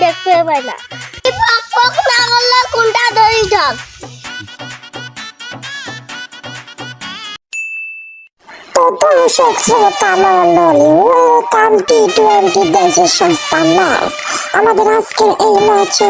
দেখতে পাই না। পক পক না করলে কোনটা ধরি থাক। তো দর্শক শ্রোতা মণ্ডলী, ওয়েলকাম টি-20 দেশের সংস্থা ম্যাচ। আমাদের আজকের এই ম্যাচে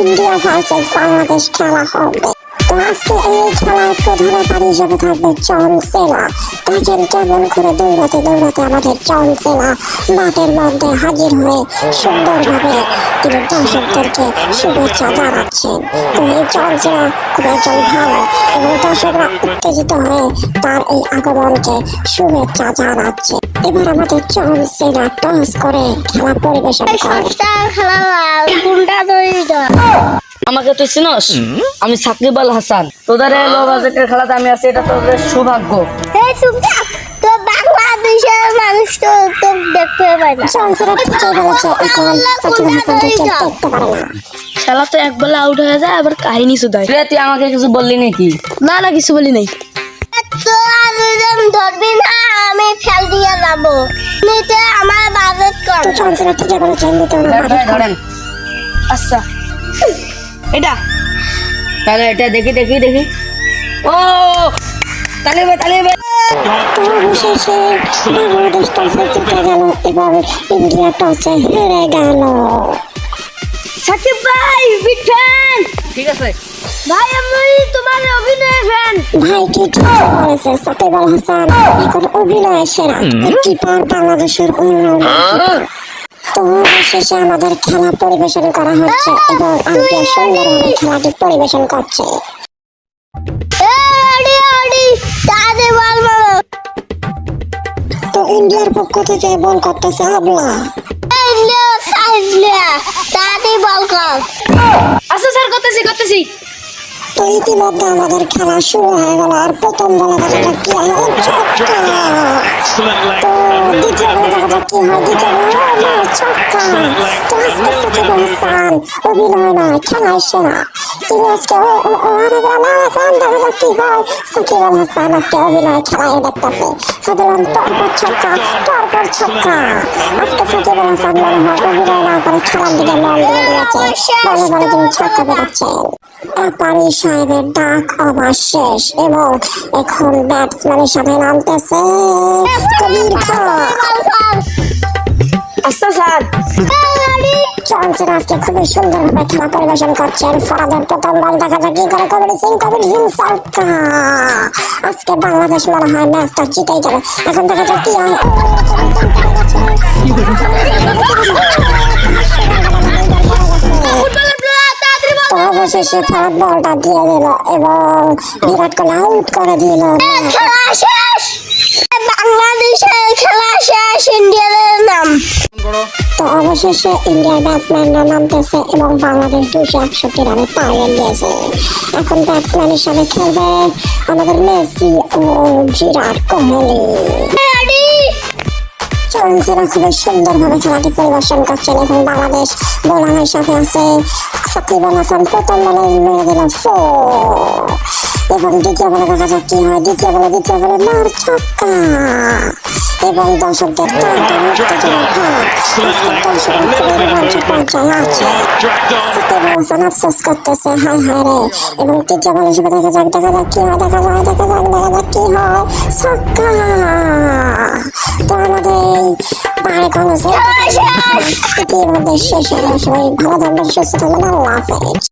ইন্ডিয়া ভার্সেস বাংলাদেশ খেলা হবে। তো আজকে এই খেলায় প্রধান হিসেবে থাকবে জন সেনা। দেখেন কেমন করে দৌড়াতে দৌড়াতে আমাদের জন সেনা মাঠের মধ্যে হাজির হয়ে সুন্দরভাবে তিনি দর্শকদেরকে শুভেচ্ছা জানাচ্ছেন। তো এই জন সেনা খুব একজন ভালো এবং দর্শকরা উত্তেজিত হয়ে তার এই আগমনকে শুভেচ্ছা জানাচ্ছে। এবার আমাদের জন সেনা টস করে খেলা পরিবেশন করে। খেলা কোনটা ধরি থাক। আমাকে তুই চিনস? আমি সাকিব আল হাসান। তোদের এই লো বাজেটের খেলাতে আমি আছি, এটা তোদের সৌভাগ্য। এই সুবিধা তো বাংলাদেশের মানুষ তো দেখতে পাই না। জন সেনা ঠিকই বলেছে, এখন সাকিব আল হাসানকে কেউ দেখতে পারে না। খেলা তো এক বলে আউট হয়ে যায়, আবার কাহিনী শুধায়। তুই আমাকে কিছু বললি নাকি? না না, কিছু বলি নাই। তো আবেদন ধরবি না, আমি ফেল দিয়ে যাবো। নিতে আমার বাজেট কর। তো জন সেনা ঠিকই বলেছে, নিতে ধরেন। আচ্ছা, এটা তাহলে এটা দেখি দেখি দেখি। ও তালি বে। তো অবশেষে বাংলাদেশ টসে জিতে গেল এবং ইন্ডিয়া টসে হেরে গেল। সাকিব ভাই বিঠান, ঠিক আছে ভাই আমি তোমার অভিনয় ফ্যান। ভাই ঠিক বলেছে সাকিব আল হাসান এখন অভিনয় সেরা কিপার বাংলাদেশের অলরাউন্ডার। তো অবশেষে আমাদের খেলা পরিবেশন করা হচ্ছে এবং আম্পায়ার সুন্দরভাবে খেলাটি পরিবেশন করছে। তো ইন্ডিয়ার পক্ষ থেকে বল করতেছে হাবলা। আচ্ছা স্যার, করতেছি। তো ইতিমধ্যে আমাদের খেলা শুরু হয়ে গেল আর প্রথম বলে দেখা যাক কি হয়। ছক্কা। তো দ্বিতীয় বলে দেখা যাক কি হয়। দ্বিতীয় বলে ছক্কা। তো আজকে সাকিব আল হাসান অভিনয় নয়, খেলায় সেরা। তিনি আজকে দেখা যাক কি হয়। সাকিব আল হাসান আজকে অভিনয় খেলায় দেখতেছে। সাধারণ পরপর ছক্কা। আজকে সাকিব আল হাসান মনে হয় অভিনয় না করে খেলার দিকে মন দিয়ে দিয়েছে। বলে বলে তিনি ছক্কা বেরোচ্ছেন। পারি সাহেবের ডাক আবার শেষ এবং এখন ব্যাটসম্যানের সাথে নামতেছে কবির খান। আচ্ছা স্যার, জন সেনা আজকে খুবই সুন্দরভাবে খেলা পরিবেশন করছেন। ফরাদের প্রথম বল দেখা যাক কি করে। কবির সিং ছক্কা। আজকে বাংলাদেশ মনে হয় ম্যাচটা জিতেই যাবে। এখন দেখা যাক কি হয়। তো অবশেষে ফরাদ বলটা দিয়ে দিল এবং বিরাট কোহলি আউট করে দিল। খেলা শেষ, বাংলাদেশের খেলা শেষ, ইন্ডিয়ার নাম। তো অবশেষে ইন্ডিয়ার ব্যাটসম্যানরা নামতেছে এবং বাংলাদেশ 261 রানে টার্গেট দিয়েছে। এখন ব্যাটসম্যান হিসাবে খেলবে আমাদের মেসি ও বিরাট কোহলি। জন সেনা খুবই সুন্দরভাবে খেলাটি পরিবেশন করছেন এবং বাংলাদেশ বোলার হিসাবে আছে সাকিব আল হাসান। প্রথম বলে মেরে দিল 4 এবং দ্বিতীয় বলে দেখা যাক কি হয়। দ্বিতীয় বলে মার ছক্কা এবং দর্শকদের আফসোস করতেছে হায় হায় রে। এবং তৃতীয় বল হিসেবে দেখা যাক কি হয়। দেখা যাক কি হয়। ছক্কা। তো আমাদের পাহাড়ে কোনো ইতিমধ্যে শেষ হয়ে সবাই ভালো থাকবেন, সুস্থ থাকবেন। আল্লাহ হাফেজ।